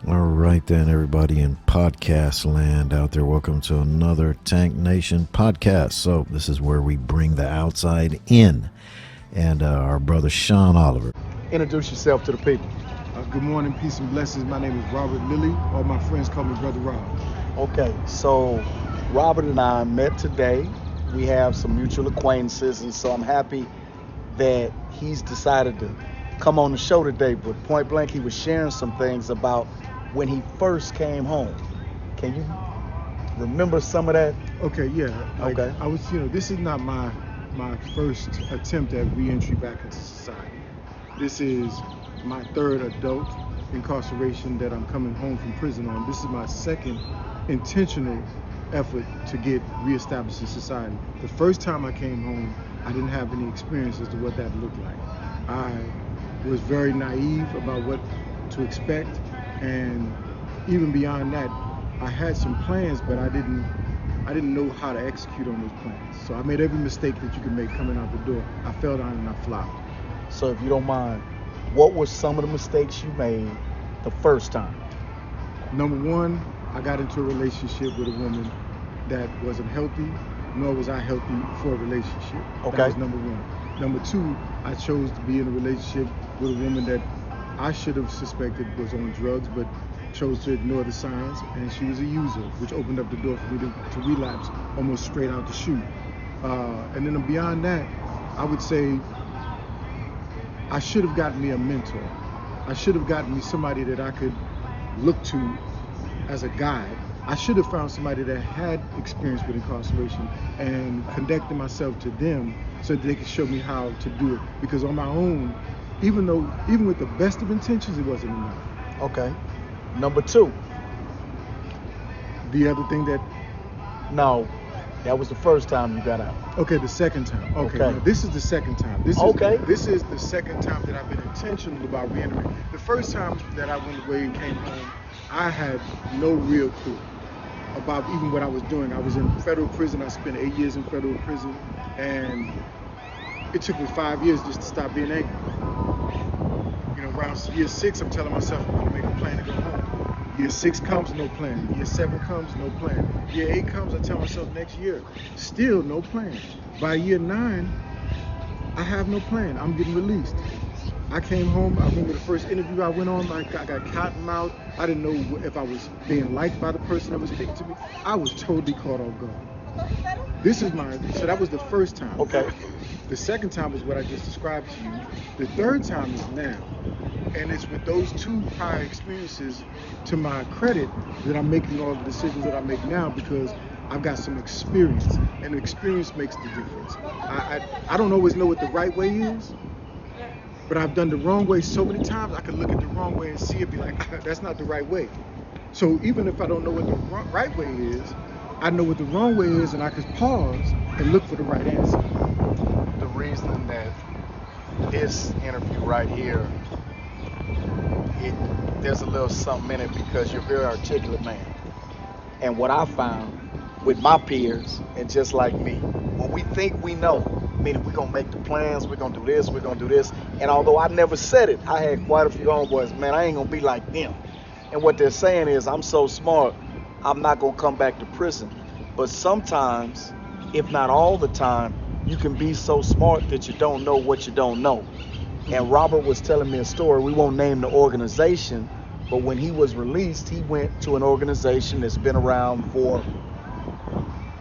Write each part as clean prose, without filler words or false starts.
All right, then, everybody in podcast land out there, welcome to another Tank Nation podcast. So, this is where we bring the outside in, and our brother Sean Oliver. Introduce yourself to the people. Good morning, peace and blessings. My name is Robert Lilly. All my friends call me Brother Rob. Okay, so Robert and I met today. We have some mutual acquaintances, and so I'm happy that he's decided to come on the show today. But point blank, he was sharing some things about when he first came home. Can you remember some of that? Okay, yeah. Okay. I was, this is not my first attempt at re-entry back into society. This is my third adult incarceration that I'm coming home from prison on. This is my second intentional effort to get reestablished in society. The first time I came home, I didn't have any experience as to what that looked like. I was very naive about what to expect, and even beyond that, I had some plans, but I didn't know how to execute on those plans. So I made every mistake that you can make coming out the door. I fell down and I flopped. So if you don't mind, what were some of the mistakes you made the first time? Number one, I got into a relationship with a woman that wasn't healthy, nor was I healthy for a relationship. Okay. That was number one. Number two, I chose to be in a relationship with a woman that I should have suspected was on drugs, but chose to ignore the signs, and she was a user, which opened up the door for me to relapse almost straight out the chute. And then beyond that, I would say I should have gotten me a mentor. I should have gotten me somebody that I could look to as a guide. I should have found somebody that had experience with incarceration and connected myself to them so that they could show me how to do it. Because on my own, even with the best of intentions, it wasn't enough. Okay. Number two. The other thing that... No, that was the first time you got out. Okay, the second time. Okay. Now, this is the second time. This is the second time that I've been intentional about re-entering. The first time that I went away and came home, I had no real clue about even what I was doing. I was in federal prison. I spent 8 years in federal prison, and it took me 5 years just to stop being angry. Around year 6, I'm telling myself I'm gonna make a plan to go home. Year 6 comes, no plan. Year 7 comes, no plan. Year 8 comes, I tell myself next year, still no plan. By year 9, I have no plan. I'm getting released. I came home. I remember the first interview I went on, I got cotton mouth. I didn't know if I was being liked by the person that was speaking to me. I was totally caught off guard. So that was the first time. Okay. The second time is what I just described to you. The third time is now. And it's with those two prior experiences, to my credit, that I'm making all the decisions that I make now, because I've got some experience, and the experience makes the difference. I don't always know what the right way is, but I've done the wrong way so many times, I can look at the wrong way and see it, be like, that's not the right way. So even if I don't know what the right way is, I know what the wrong way is, and I can pause and look for the right answer. The reason that this interview right here, there's a little something in it because you're a very articulate man. And what I found with my peers, and just like me, when we think we know, meaning we're gonna make the plans, we're gonna do this, we're gonna do this, and although I never said it, I had quite a few homeboys, man, I ain't gonna be like them. And what they're saying is, I'm so smart, I'm not gonna come back to prison. But sometimes, if not all the time, you can be so smart that you don't know what you don't know. And Robert was telling me a story. We won't name the organization, but when he was released, he went to an organization that's been around for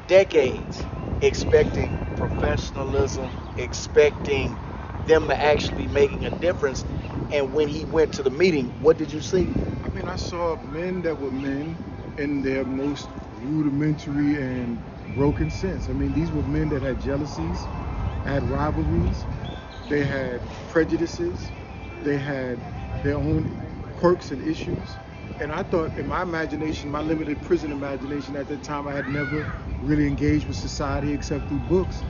decades, expecting professionalism, expecting them to actually be making a difference. And when he went to the meeting, what did you see? I mean, I saw men that were men in their most rudimentary and broken sense. I mean, these were men that had jealousies, had rivalries, they had prejudices, they had their own quirks and issues. And I thought, in my imagination, my limited prison imagination at that time, I had never really engaged with society except through books.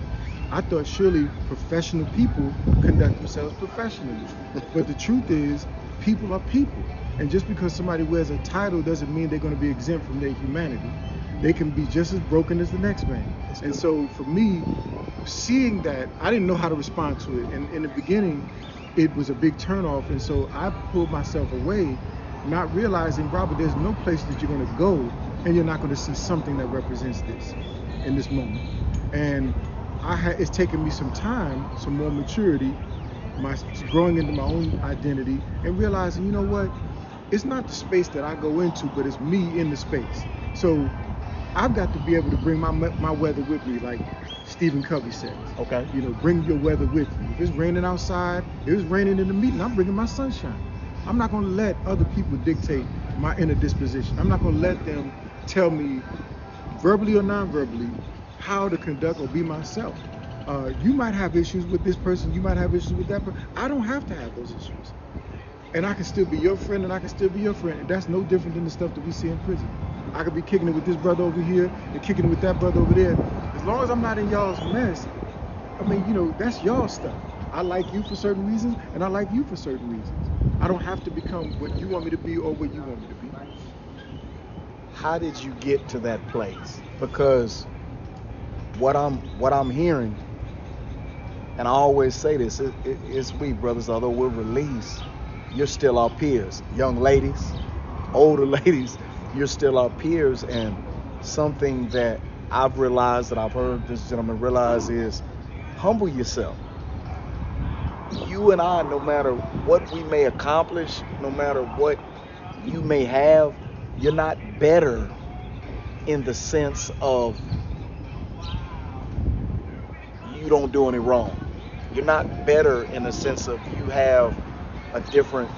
I thought surely professional people conduct themselves professionally. But the truth is, people are people. And just because somebody wears a title doesn't mean they're going to be exempt from their humanity. They can be just as broken as the next man. And so for me, seeing that, I didn't know how to respond to it. And in the beginning, it was a big turnoff. And so I pulled myself away not realizing, Robert, there's no place that you're going to go and you're not going to see something that represents this in this moment. And it's taken me some time, some more maturity, growing into my own identity and realizing, you know what, it's not the space that I go into, but it's me in the space. So I've got to be able to bring my weather with me, like Stephen Covey says. Okay. You know, bring your weather with you. If it's raining outside, if it's raining in the meeting, I'm bringing my sunshine. I'm not going to let other people dictate my inner disposition. I'm not going to let them tell me, verbally or non-verbally, how to conduct or be myself. You might have issues with this person, you might have issues with that person. I don't have to have those issues. And I can still be your friend, and I can still be your friend. And that's no different than the stuff that we see in prison. I could be kicking it with this brother over here and kicking it with that brother over there. As long as I'm not in y'all's mess, I mean, you know, that's y'all stuff. I like you for certain reasons, and I like you for certain reasons. I don't have to become what you want me to be or what you want me to be. How did you get to that place? Because what I'm hearing, and I always say this, it's we brothers, although we're released, you're still our peers. Young ladies, older ladies, you're still our peers. And something that I've realized, that I've heard this gentleman realize, is humble yourself. You and I, no matter what we may accomplish, no matter what you may have, you're not better in the sense of you don't do any wrong. You're not better in the sense of you have a different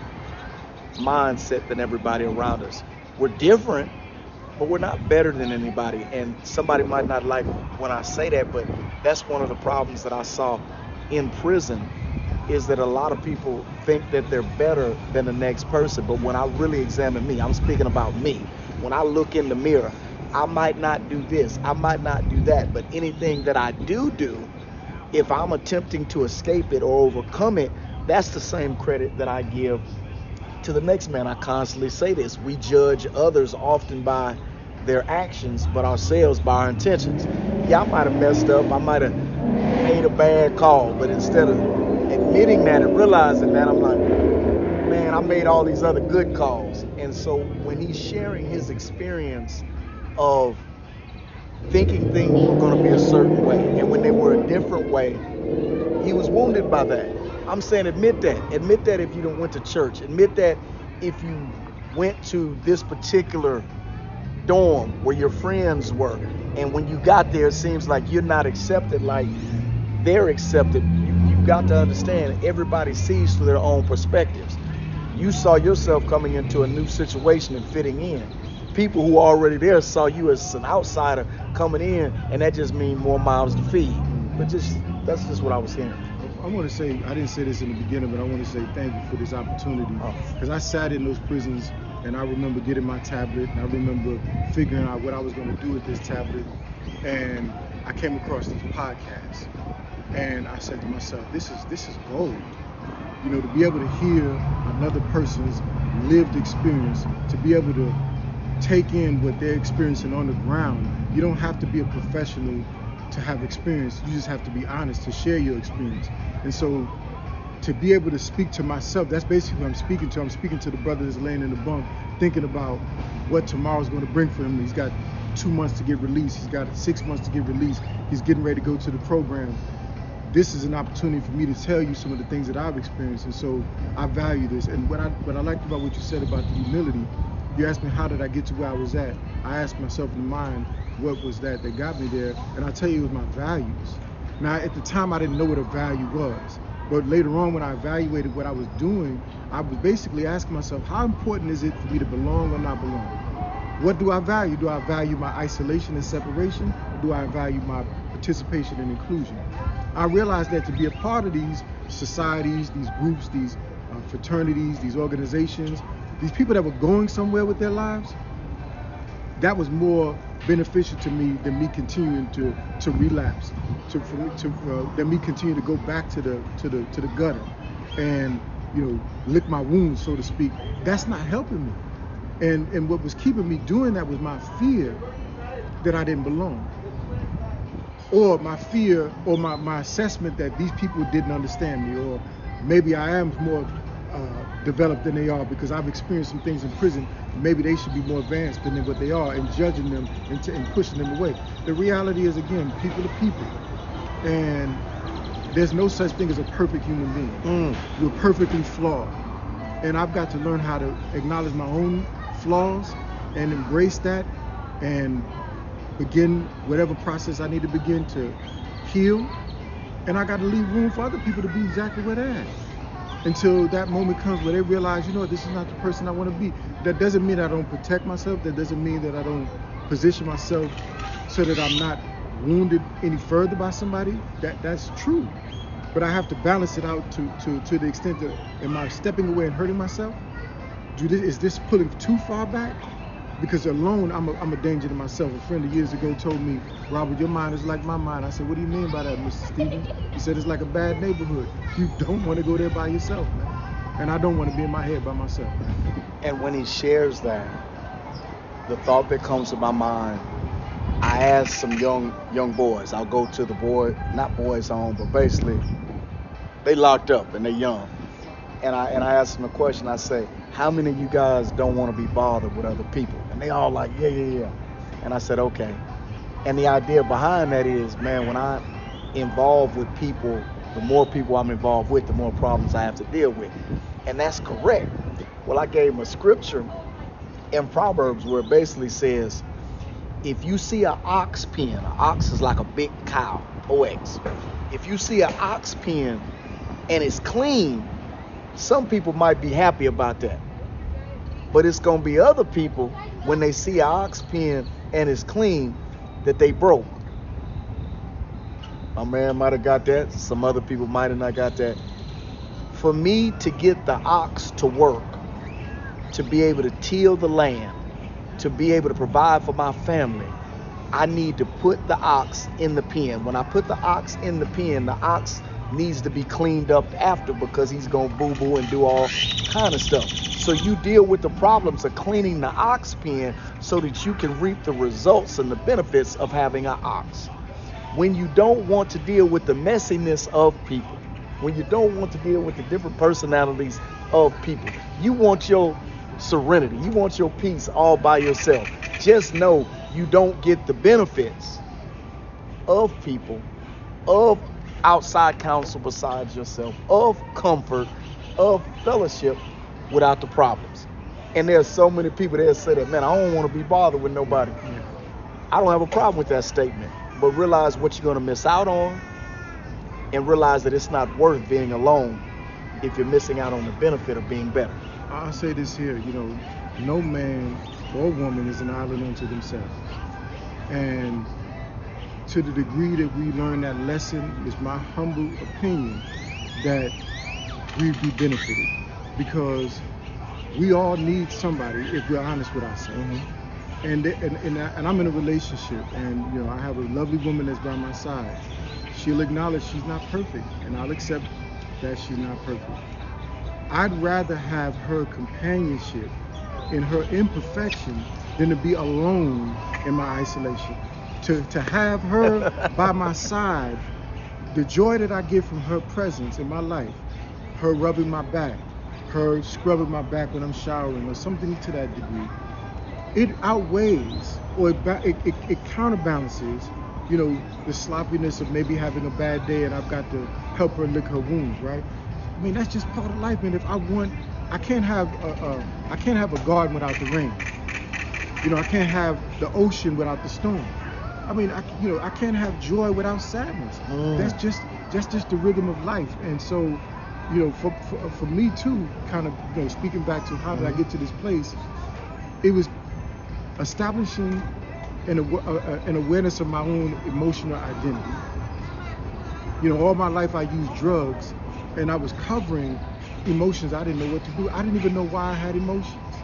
mindset than everybody around us. We're different, but we're not better than anybody. And somebody might not like when I say that, but that's one of the problems that I saw in prison, is that a lot of people think that they're better than the next person. But when I really examine me, I'm speaking about me. When I look in the mirror, I might not do this, I might not do that, but anything that I do, if I'm attempting to escape it or overcome it, that's the same credit that I give to the next man. I constantly say this: we judge others often by their actions, but ourselves by our intentions. Yeah, I might have messed up, I might have made a bad call, but instead of admitting that and realizing that, I'm like, man, I made all these other good calls. And so when he's sharing his experience of thinking things were going to be a certain way, and when they were a different way, he was wounded by that. I'm saying admit that if you don't went to church, admit that if you went to this particular dorm where your friends were, and when you got there it seems like you're not accepted like they're accepted. You've got to understand, everybody sees through their own perspectives. You saw yourself coming into a new situation and fitting in. People who are already there saw you as an outsider coming in, and that just means more mouths to feed. But that's just what I was hearing. I want to say, I didn't say this in the beginning, but I want to say thank you for this opportunity. Because I sat in those prisons, and I remember getting my tablet, and I remember figuring out what I was going to do with this tablet. And I came across these podcasts, and I said to myself, this is gold. You know, to be able to hear another person's lived experience, to be able to take in what they're experiencing on the ground. You don't have to be a professional to have experience. You just have to be honest to share your experience. And so to be able to speak to myself, that's basically what I'm speaking to. I'm speaking to the brother that's laying in the bunk, thinking about what tomorrow's going to bring for him. He's got 2 months to get released. He's got 6 months to get released. He's getting ready to go to the program. This is an opportunity for me to tell you some of the things that I've experienced. And so I value this. And what I liked about what you said about the humility, you asked me how did I get to where I was at. I asked myself in mind, what was that got me there? And I tell you, it was my values. Now, at the time, I didn't know what a value was. But later on, when I evaluated what I was doing, I was basically asking myself, how important is it for me to belong or not belong? What do I value? Do I value my isolation and separation? Or do I value my participation and inclusion? I realized that to be a part of these societies, these groups, these fraternities, these organizations, these people that were going somewhere with their lives, that was more beneficial to me than me continuing to relapse, than me continue to go back to the gutter and, you know, lick my wounds, so to speak. That's not helping me. And what was keeping me doing that was my fear that I didn't belong, or my fear, or my assessment that these people didn't understand me, or maybe I am more developed than they are, because I've experienced some things in prison. Maybe they should be more advanced than what they are, and judging them and pushing them away. The reality is, again, people are people, and there's no such thing as a perfect human being. We're perfectly flawed, and I've got to learn how to acknowledge my own flaws and embrace that, and begin whatever process I need to begin to heal. And I got to leave room for other people to be exactly where they're at, until that moment comes where they realize, you know, this is not the person I want to be. That doesn't mean I don't protect myself. That doesn't mean that I don't position myself so that I'm not wounded any further by somebody. That's true. But I have to balance it out to the extent that, am I stepping away and hurting myself? Is this pulling too far back? Because alone, I'm a danger to myself. A friend of years ago told me, Robert, your mind is like my mind. I said, what do you mean by that, Mr. Stevens? He said, it's like a bad neighborhood. You don't want to go there by yourself, man. And I don't want to be in my head by myself, man. And when he shares that, the thought that comes to my mind, I asked some young boys. I'll go to the not boys home, but basically, they locked up and they're young. And I asked them a question. I say, how many of you guys don't want to be bothered with other people? And they all like, yeah. And I said, okay. And the idea behind that is, man, when I'm involved with people, the more people I'm involved with, the more problems I have to deal with. And that's correct. Well, I gave them a scripture in Proverbs where it basically says, if you see an ox pen, an ox is like a big cow, OX. If you see an ox pen and it's clean, some people might be happy about that. But it's going to be other people, when they see an ox pen and it's clean, that they broke. My man might have got that. Some other people might have not got that. For me to get the ox to work, to be able to till the land, to be able to provide for my family, I need to put the ox in the pen. When I put the ox in the pen, the ox needs to be cleaned up after, because he's going to boo-boo and do all kind of stuff. So you deal with the problems of cleaning the ox pen so that you can reap the results and the benefits of having an ox. When you don't want to deal with the messiness of people, when you don't want to deal with the different personalities of people, you want your serenity, you want your peace all by yourself. Just know you don't get the benefits of people, of outside counsel besides yourself, of comfort, of fellowship, without the problems. And there's so many people that say that, man, I don't want to be bothered with nobody. I don't have a problem with that statement, but realize what you're going to miss out on, and realize that it's not worth being alone if you're missing out on the benefit of being better. I'll say this here, no man or woman is an island unto themselves. And to the degree that we learn that lesson, it's my humble opinion that we'd be benefited, because we all need somebody if we're honest with ourselves. And I'm in a relationship, and I have a lovely woman that's by my side. She'll acknowledge she's not perfect, and I'll accept that she's not perfect. I'd rather have her companionship in her imperfection than to be alone in my isolation. To have her by my side, the joy that I get from her presence in my life, her rubbing my back, her scrubbing my back when I'm showering, or something to that degree, it outweighs, or it counterbalances, the sloppiness of maybe having a bad day and I've got to help her lick her wounds, right? I mean, that's just part of life, man. If I can't have a garden without the rain. I can't have the ocean without the storm. I mean, I can't have joy without sadness. That's just the rhythm of life. And so, for me too, kind of, speaking back to how did I get to this place, it was establishing an awareness of my own emotional identity. All my life I used drugs, and I was covering emotions I didn't know what to do. I didn't even know why I had emotions.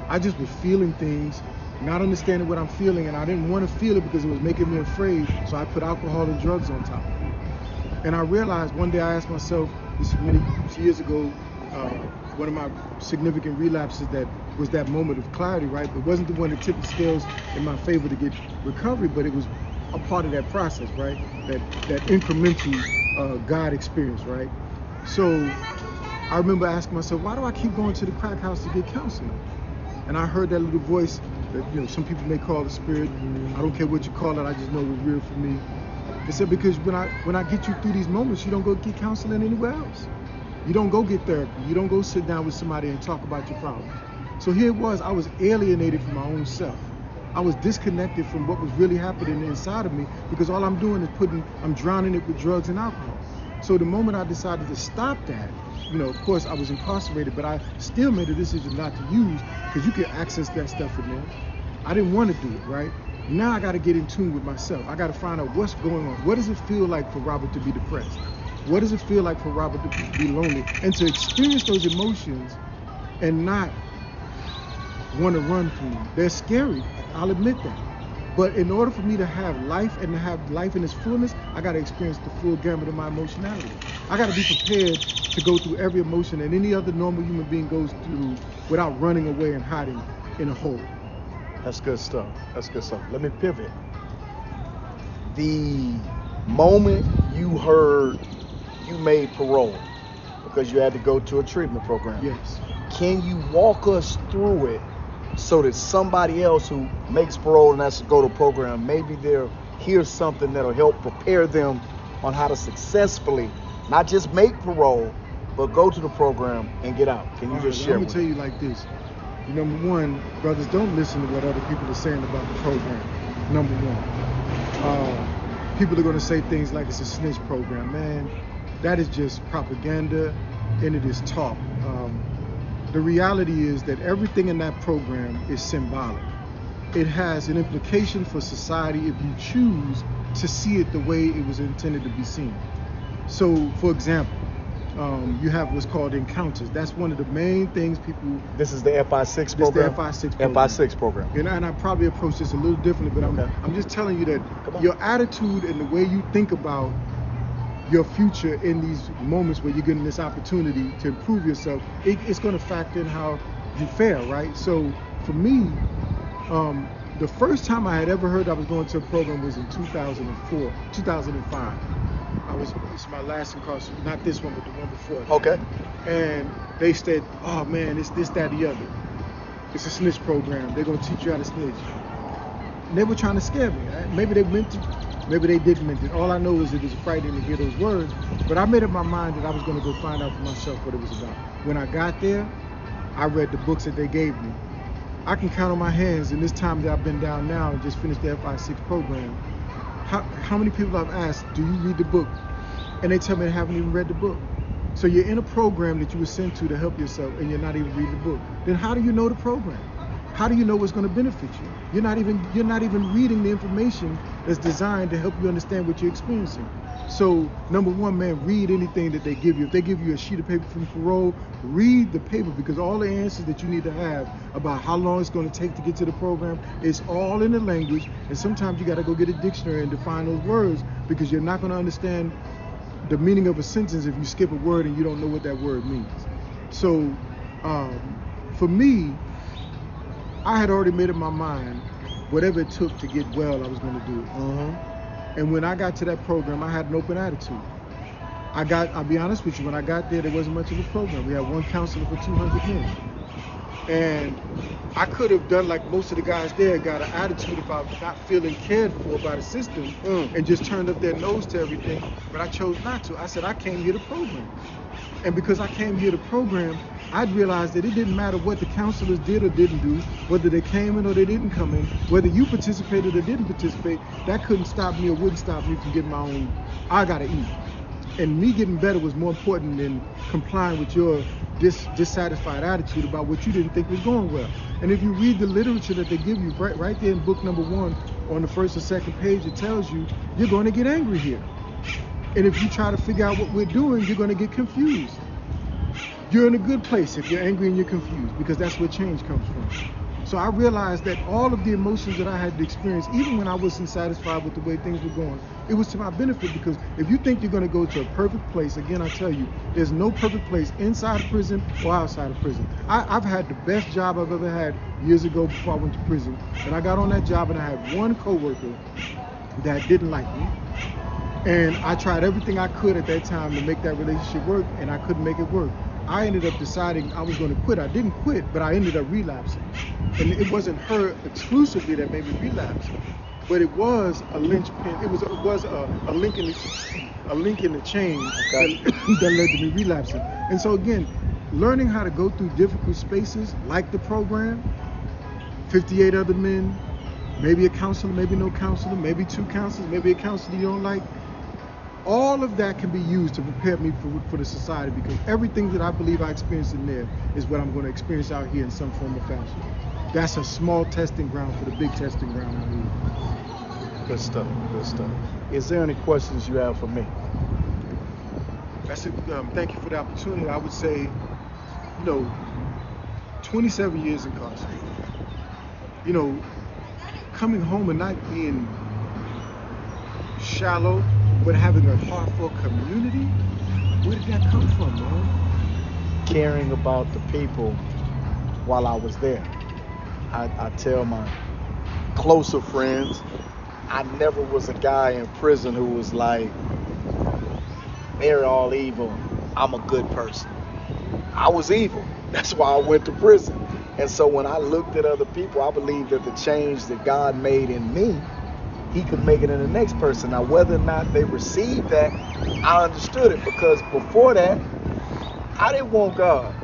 I just was feeling things, not understanding what I'm feeling, and I didn't want to feel it because it was making me afraid, so I put alcohol and drugs on top of it. And I realized one day, I asked myself, this many years ago, one of my significant relapses that was that moment of clarity, right? It wasn't the one that tipped the scales in my favor to get recovery, but it was a part of that process, right? That incremental God experience, right? So I remember asking myself, why do I keep going to the crack house to get counseling? And I heard that little voice that some people may call the spirit. I don't care what you call it. I just know it was real for me. It said, because when I get you through these moments, you don't go get counseling anywhere else. You don't go get therapy. You don't go sit down with somebody and talk about your problems. So here it was. I was alienated from my own self. I was disconnected from what was really happening inside of me, because all I'm doing is I'm drowning it with drugs and alcohol. So the moment I decided to stop that, of course I was incarcerated, but I still made a decision not to use, because you can access that stuff in there. I didn't want to do it, right? Now I got to get in tune with myself. I got to find out what's going on. What does it feel like for Robert to be depressed? What does it feel like for Robert to be lonely? And to experience those emotions and not want to run from them. They're scary, I'll admit that. But in order for me to have life and to have life in its fullness, I got to experience the full gamut of my emotionality. I got to be prepared to go through every emotion that any other normal human being goes through without running away and hiding in a hole. That's good stuff. Let me pivot. The moment you heard you made parole because you had to go to a treatment program. Yes. Can you walk us through it so that somebody else who makes parole and has to go to a program, maybe they'll hear something that'll help prepare them on how to successfully not just make parole, but go to the program and get out? Can you just share Let me with tell you like this. Number one, brothers, don't listen to what other people are saying about the program. Number one. People are going to say things like it's a snitch program. Man, that is just propaganda, and it is talk. The reality is that everything in that program is symbolic. It has an implication for society if you choose to see it the way it was intended to be seen. So, for example, you have what's called encounters. That's one of the main things people... This is the FI6 program? This is the FI6 program. FI6 program. And I probably approach this a little differently, but I'm just telling you that your attitude and the way you think about your future in these moments where you're getting this opportunity to improve yourself, it's going to factor in how you fare, right? So for me, the first time I had ever heard I was going to a program was in 2005. It's my last incarceration, not this one, but the one before. Okay. And they said, oh man, it's this, that, the other. It's a snitch program. They're going to teach you how to snitch. And they were trying to scare me. Right? Maybe they meant to. Maybe they didn't mean it. All I know is it was frightening to hear those words, but I made up my mind that I was going to go find out for myself what it was about. When I got there, I read the books that they gave me. I can count on my hands in this time that I've been down now and just finished the FI6 program, how many people I've asked, do you read the book? And they tell me they haven't even read the book. So you're in a program that you were sent to help yourself and you're not even reading the book. Then how do you know the program? How do you know what's going to benefit you? You're not even reading the information that's designed to help you understand what you're experiencing. So number one, man, read anything that they give you. If they give you a sheet of paper from parole, read the paper, because all the answers that you need to have about how long it's going to take to get to the program, it's all in the language. And sometimes you got to go get a dictionary and define those words, because you're not going to understand the meaning of a sentence if you skip a word and you don't know what that word means. So for me, I had already made up my mind, whatever it took to get well, I was going to do it. And when I got to that program, I had an open attitude. I'll be honest with you, when I got there wasn't much of a program. We had one counselor for 200 men. And I could have done like most of the guys there, got an attitude about not feeling cared for by the system and just turned up their nose to everything, but I chose not to. I said, I came here to program. And because I came here to program, I'd realized that it didn't matter what the counselors did or didn't do, whether they came in or they didn't come in, whether you participated or didn't participate, that couldn't stop me or wouldn't stop me from getting my own, I gotta eat. And me getting better was more important than complying with your dissatisfied attitude about what you didn't think was going well. And if you read the literature that they give you right there in book number 1 on the first or second page, it tells you you're going to get angry here. And if you try to figure out what we're doing, you're going to get confused. You're in a good place if you're angry and you're confused, because that's where change comes from. So I realized that all of the emotions that I had to experience, even when I wasn't satisfied with the way things were going, it was to my benefit, because if you think you're going to go to a perfect place, again, I tell you, there's no perfect place inside of prison or outside of prison. I've had the best job I've ever had years ago before I went to prison. And I got on that job and I had one coworker that didn't like me. And I tried everything I could at that time to make that relationship work, and I couldn't make it work. I ended up deciding I was going to quit. I didn't quit, but I ended up relapsing. And it wasn't her exclusively that made me relapse, but it was a linchpin. It was a link in the chain that led to me relapsing. And so again, learning how to go through difficult spaces like the program, 58 other men, maybe a counselor, maybe no counselor, maybe 2 counselors, maybe a counselor you don't like. All of that can be used to prepare me for the society, because everything that I believe I experienced in there is what I'm going to experience out here in some form or fashion. That's a small testing ground for the big testing ground out here. Good stuff, good stuff. Is there any questions you have for me? That's it. Thank you for the opportunity. I would say, 27 years incarcerated. Coming home and not being shallow, but having a heart for community, where did that come from, man? Caring about the people while I was there. I tell my closer friends, I never was a guy in prison who was like, they're all evil, I'm a good person. I was evil. That's why I went to prison. And so when I looked at other people, I believed that the change that God made in me, he could make it in the next person. Now, whether or not they received that, I understood it, because before that, I didn't want God.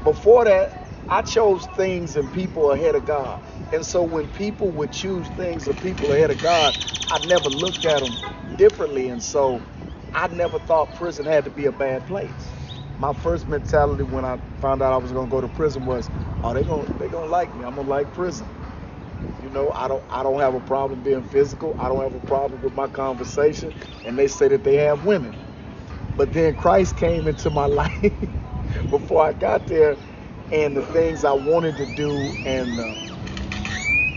Before that, I chose things and people ahead of God. And so when people would choose things or people ahead of God, I never looked at them differently. And so I never thought prison had to be a bad place. My first mentality when I found out I was going to go to prison was, oh, they're gonna like me. I'm going to like prison. I don't have a problem being physical. I don't have a problem with my conversation. And they say that they have women. But then Christ came into my life before I got there, and the things I wanted to do and the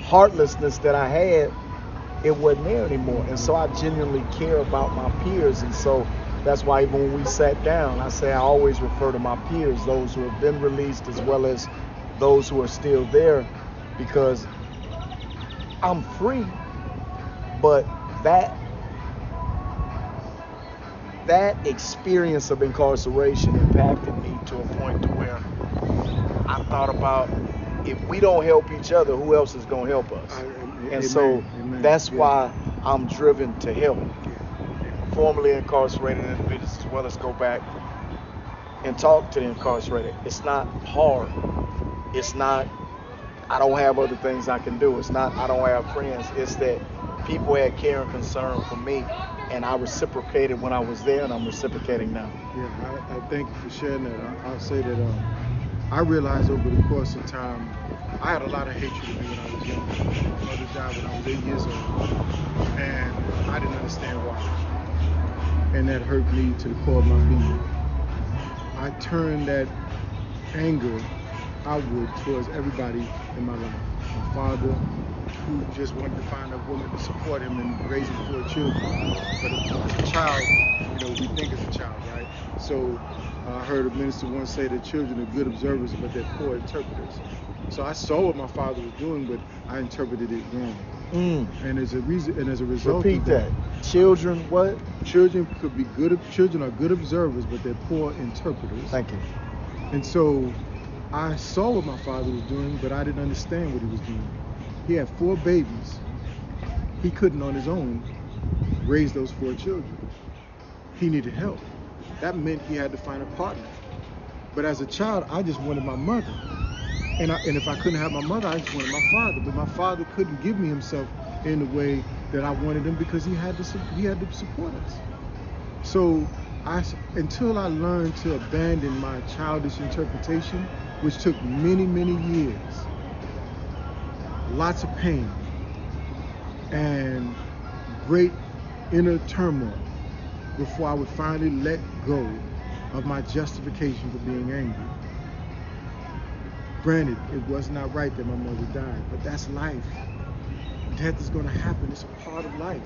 heartlessness that I had, it wasn't there anymore. And so I genuinely care about my peers. And so that's why even when we sat down, I always refer to my peers, those who have been released as well as those who are still there, because I'm free, but that experience of incarceration impacted me to a point to where I thought about, if we don't help each other, who else is going to help us? That's why I'm driven to help formerly incarcerated individuals, as well as go back and talk to the incarcerated. It's not hard. It's not, I don't have other things I can do. It's not, I don't have friends. It's that people had care and concern for me, and I reciprocated when I was there, and I'm reciprocating now. Yeah, I thank you for sharing that. I'll say that I realized over the course of time, I had a lot of hatred of me when I was young. My mother died when I was 8 years old, and I didn't understand why. And that hurt me to the core of my being. I turned that anger outward towards everybody in my life. My father, who just wanted to find a woman to support him in raising 4 children. But as a child, we think as a child, right? So I heard a minister once say that children are good observers, but they're poor interpreters. So I saw what my father was doing, but I interpreted it wrong. And as a result, repeat that. Children what? Children could be good. Children are good observers, but they're poor interpreters. Thank you. And so I saw what my father was doing, but I didn't understand what he was doing. He had 4 babies. He couldn't on his own raise those 4 children. He needed help. That meant he had to find a partner. But as a child, I just wanted my mother. And if I couldn't have my mother, I just wanted my father. But my father couldn't give me himself in the way that I wanted him, because he had to support us. So until I learned to abandon my childish interpretation, which took many, many years, lots of pain, and great inner turmoil, before I would finally let go of my justification for being angry. Granted, it was not right that my mother died, but that's life. Death is going to happen. It's a part of life.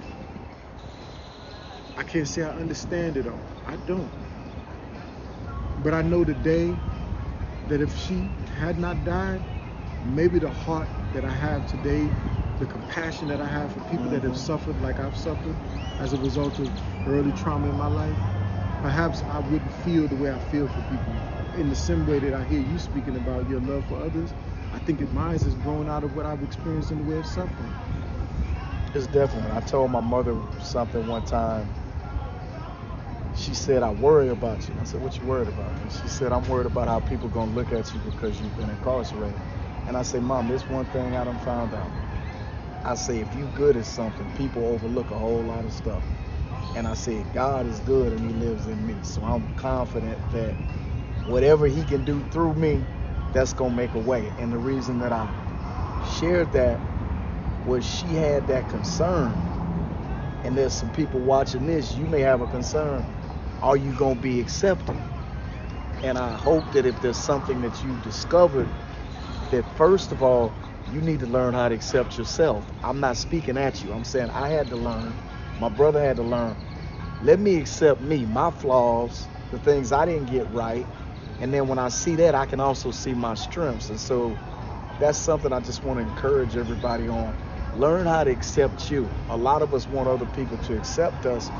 I can't say I understand it all. I don't. But I know today that if she had not died, maybe the heart that I have today, the compassion that I have for people that have suffered like I've suffered as a result of early trauma in my life, perhaps I wouldn't feel the way I feel for people. In the same way that I hear you speaking about your love for others, I think that mine is grown out of what I've experienced in the way of suffering. It's definitely. I told my mother something one time. She said, I worry about you. I said, what you worried about? And she said, I'm worried about how people going to look at you because you've been incarcerated. And I say, Mom, this one thing I done found out. I say, if you good at something, people overlook a whole lot of stuff. And I said, God is good and he lives in me. So I'm confident that whatever he can do through me, that's going to make a way. And the reason that I shared that was she had that concern. And there's some people watching this, you may have a concern. Are you going to be accepted? And I hope that if there's something that you discovered, that first of all, you need to learn how to accept yourself. I'm not speaking at you. I'm saying I had to learn. My brother had to learn. Let me accept me, my flaws, the things I didn't get right. And then when I see that, I can also see my strengths. And so that's something I just want to encourage everybody on. Learn how to accept you. A lot of us want other people to accept us,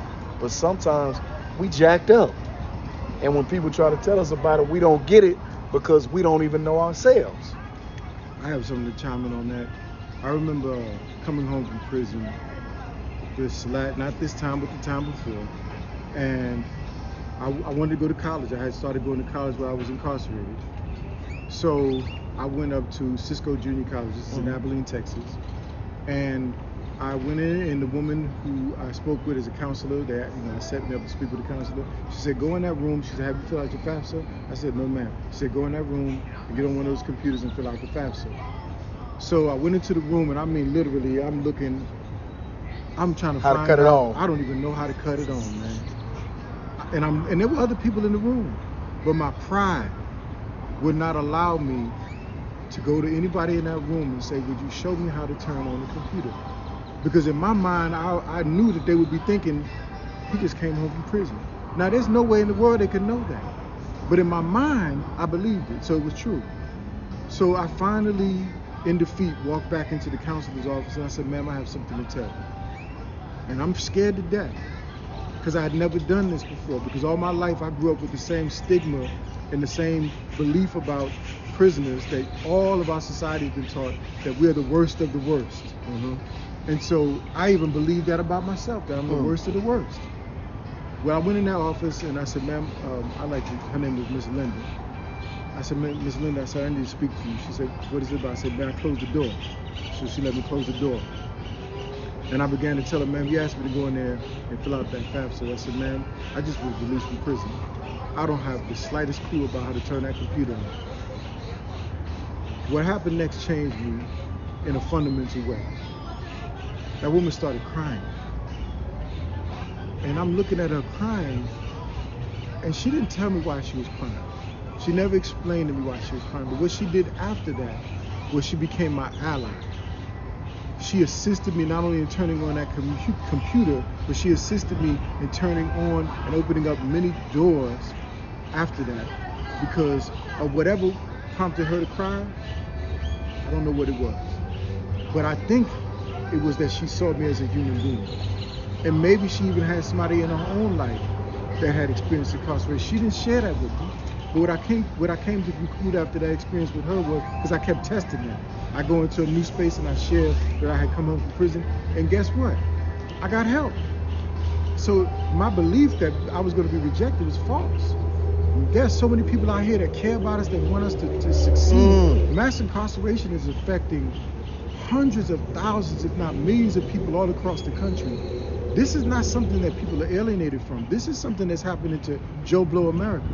but sometimes we jacked up. And when people try to tell us about it, we don't get it because we don't even know ourselves. I have something to chime in on that. I remember coming home from prison, not this time, but the time before. And I wanted to go to college. I had started going to college while I was incarcerated. So I went up to Cisco Junior College. This is in Abilene, Texas. And I went in, and the woman who I spoke with as a counselor, that set me up to speak with a counselor. She said, go in that room. She said, have you fill out your FAFSA? I said, no, ma'am. She said, go in that room and get on one of those computers and fill out the FAFSA. So I went into the room, and I mean, literally, I'm trying to find cut it on. I don't even know how to cut it on, man. And there were other people in the room, but my pride would not allow me to go to anybody in that room and say, would you show me how to turn on the computer? Because in my mind, I knew that they would be thinking, he just came home from prison. Now, there's no way in the world they could know that. But in my mind, I believed it, so it was true. So I finally, in defeat, walked back into the counselor's office, and I said, ma'am, I have something to tell you. And I'm scared to death, because I had never done this before, because all my life I grew up with the same stigma and the same belief about prisoners that all of our society has been taught that we're the worst of the worst. Mm-hmm. And so I even believe that about myself, that I'm the worst of the worst. Well, I went in that office and I said, ma'am, her name was Miss Linda. I said, Miss Linda, I said, I need to speak to you. She said, what is it about? I said, man, I closed the door. So she let me close the door. And I began to tell her, ma'am, you asked me to go in there and fill out that FAFSA. I said, ma'am, I just was released from prison. I don't have the slightest clue about how to turn that computer on. What happened next changed me in a fundamental way. That woman started crying. And I'm looking at her crying, and she didn't tell me why she was crying. She never explained to me why she was crying. But what she did after that was she became my ally. She assisted me not only in turning on that computer, but she assisted me in turning on and opening up many doors after that. Because of whatever prompted her to cry, I don't know what it was. But I think it was that she saw me as a human being. And maybe she even had somebody in her own life that had experienced incarceration. She didn't share that with me. But what I came to conclude after that experience with her was, because I kept testing that. I go into a new space and I share that I had come home from prison, and guess what? I got help. So my belief that I was going to be rejected was false. There's so many people out here that care about us, that want us to succeed. Mass incarceration is affecting hundreds of thousands, if not millions of people all across the country. This is not something that people are alienated from. This is something that's happening to Joe Blow America.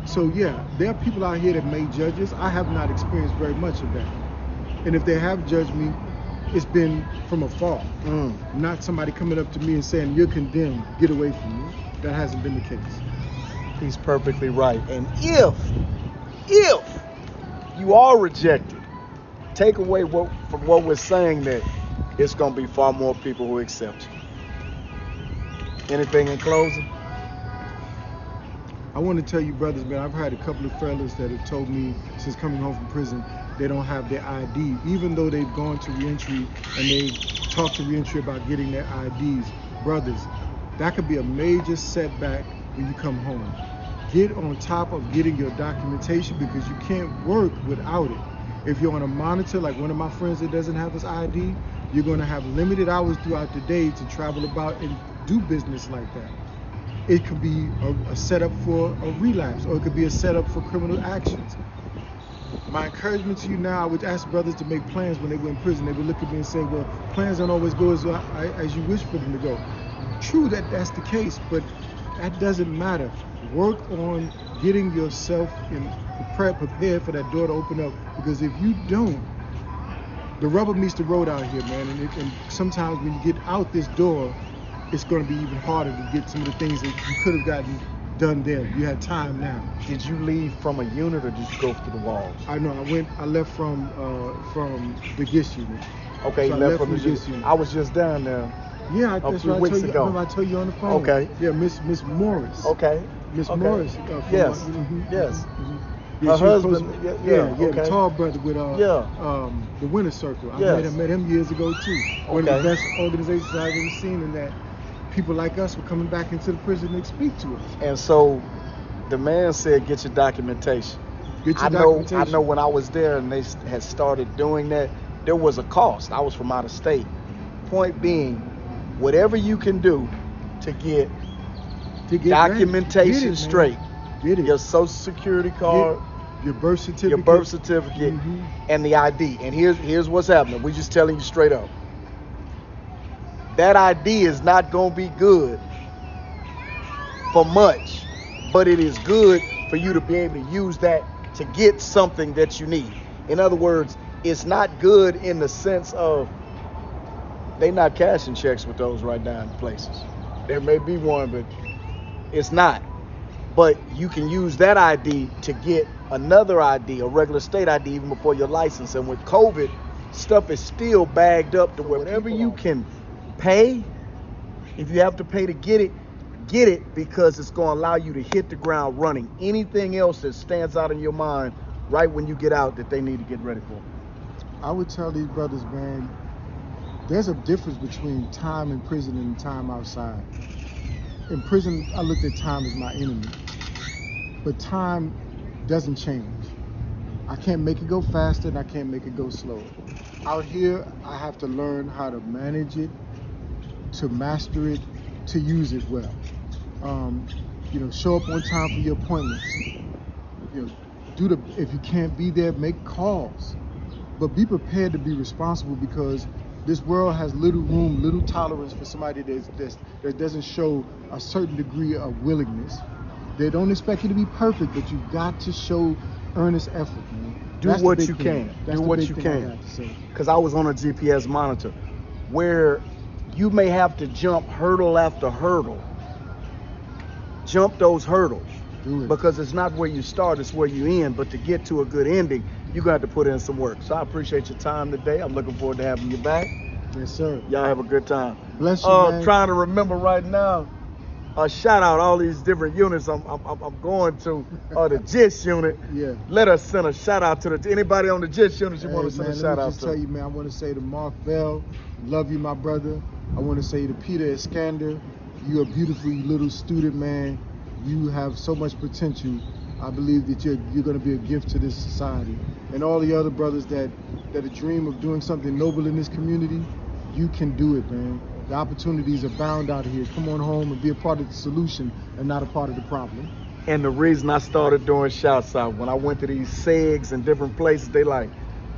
So yeah, there are people out here that may judge us. I have not experienced very much of that. And if they have judged me, it's been from afar. Not somebody coming up to me and saying, you're condemned, get away from me. That hasn't been the case. He's perfectly right. And if you are rejected, take away from what we're saying, that it's going to be far more people who accept you. Anything in closing? I want to tell you, brothers, man, I've had a couple of fellas that have told me since coming home from prison, they don't have their ID, even though they've gone to reentry and they've talked to reentry about getting their IDs. Brothers, that could be a major setback when you come home. Get on top of getting your documentation because you can't work without it. If you're on a monitor, like one of my friends that doesn't have his ID, you're going to have limited hours throughout the day to travel about and do business like that. It could be a setup for a relapse, or it could be a setup for criminal actions. My encouragement to you now, I would ask brothers to make plans when they were in prison. They would look at me and say, well, plans don't always go as you wish for them to go. True that that's the case, but that doesn't matter. Work on getting yourself prepared for that door to open up, because if you don't, the rubber meets the road out here, man. And sometimes when you get out this door, it's going to be even harder to get some of the things that you could have gotten done there. You had time now. Did you leave from a unit or did you go through the walls? I know. I left from the GIS unit. Okay, so you left from the GIS unit. I was just down there. Yeah, that's what I told you. Remember I told you on the phone. Okay. Yeah, Miss Morris. Okay. Miss Morris. Yes. Yes. Yeah, her husband. Okay. The tall brother with the Winter Circle. I met him years ago too. One of the best organizations I've ever seen, in that people like us were coming back into the prison to speak to us. And so the man said, get your documentation. Get your documentation. I know when I was there and they had started doing that, there was a cost. I was from out of state. Point being, whatever you can do to get documentation straight. Get it. Your social security card, your birth certificate, and the ID. And here's what's happening. We're just telling you straight up. That ID is not going to be good for much, but it is good for you to be able to use that to get something that you need. In other words, it's not good in the sense of they not cashing checks with those right now in places. There may be one, but it's not. But you can use that ID to get another ID, a regular state ID, even before your license. And with COVID, stuff is still bagged up to whatever you can pay. If you have to pay to get it, because it's going to allow you to hit the ground running. Anything else that stands out in your mind right when you get out that they need to get ready for? I would tell these brothers, man, there's a difference between time in prison and time outside. In prison, I looked at time as my enemy, but time doesn't change. I can't make it go faster and I can't make it go slower. Out here, I have to learn how to manage it, to master it, to use it well. Show up on time for your appointments. If you can't be there, make calls, but be prepared to be responsible, because this world has little room, little tolerance for somebody that doesn't show a certain degree of willingness. They don't expect you to be perfect, but you've got to show earnest effort, man. Do what you can. Do what you can. Because I was on a GPS monitor where you may have to jump hurdle after hurdle. Jump those hurdles. Do it. Because it's not where you start, it's where you end. But to get to a good ending, you're going to have to put in some work. So I appreciate your time today. I'm looking forward to having you back. Yes, sir. Y'all have a good time. Bless you, man. Trying to remember right now. Shout out all these different units I'm going to. The GIS unit. Yeah. Let us send a shout out to anybody on the GIS unit you want to send a shout out to. Let me just tell you, man, I want to say to Mark Bell, love you, my brother. I want to say to Peter Iskander, you're a beautiful little student, man. You have so much potential. I believe that you're going to be a gift to this society. And all the other brothers that dream of doing something noble in this community, you can do it, man. The opportunities abound out here. Come on home and be a part of the solution and not a part of the problem. And the reason I started doing shouts out, when I went to these SEGs and different places, they like,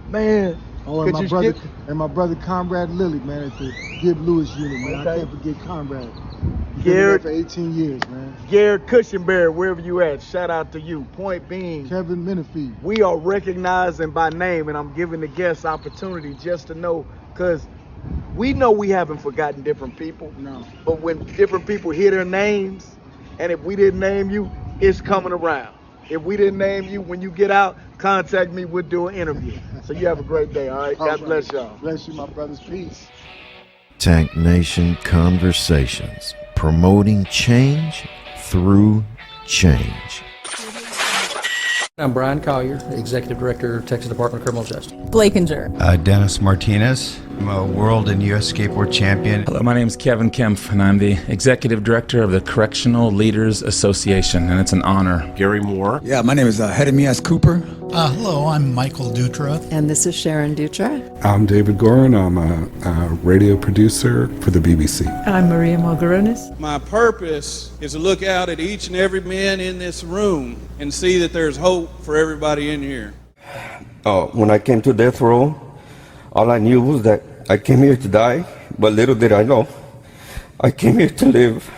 man. And my brother Conrad Lilly, man, at the Gib Lewis unit, man. I can't forget Conrad. Garrett, for 18 years, man. Garrett Cushenberry, wherever you at, shout out to you. Point being, Kevin Menifee. We are recognizing by name, and I'm giving the guests opportunity just to know, because we know we haven't forgotten different people. No. But when different people hear their names, and if we didn't name you, it's coming around. If we didn't name you, when you get out, contact me, we'll do an interview. So you have a great day, all right? God bless y'all. Bless you, my brothers. Peace. Tank Nation Conversations, promoting change through change. I'm Brian Collier, Executive Director, Texas Department of Criminal Justice. Blakinger. Dennis Martinez, I'm a world and U.S. skateboard champion. Hello, my name is Kevin Kempf, and I'm the Executive Director of the Correctional Leaders Association, and it's an honor. Gary Moore. Yeah, my name is Hedemias Cooper. Hello, I'm Michael Dutra. And this is Sharon Dutra. I'm David Gorin. I'm a radio producer for the BBC. I'm Maria Malgaronis. My purpose is to look out at each and every man in this room and see that there's hope for everybody in here. When I came to death row, all I knew was that I came here to die, but little did I know, I came here to live.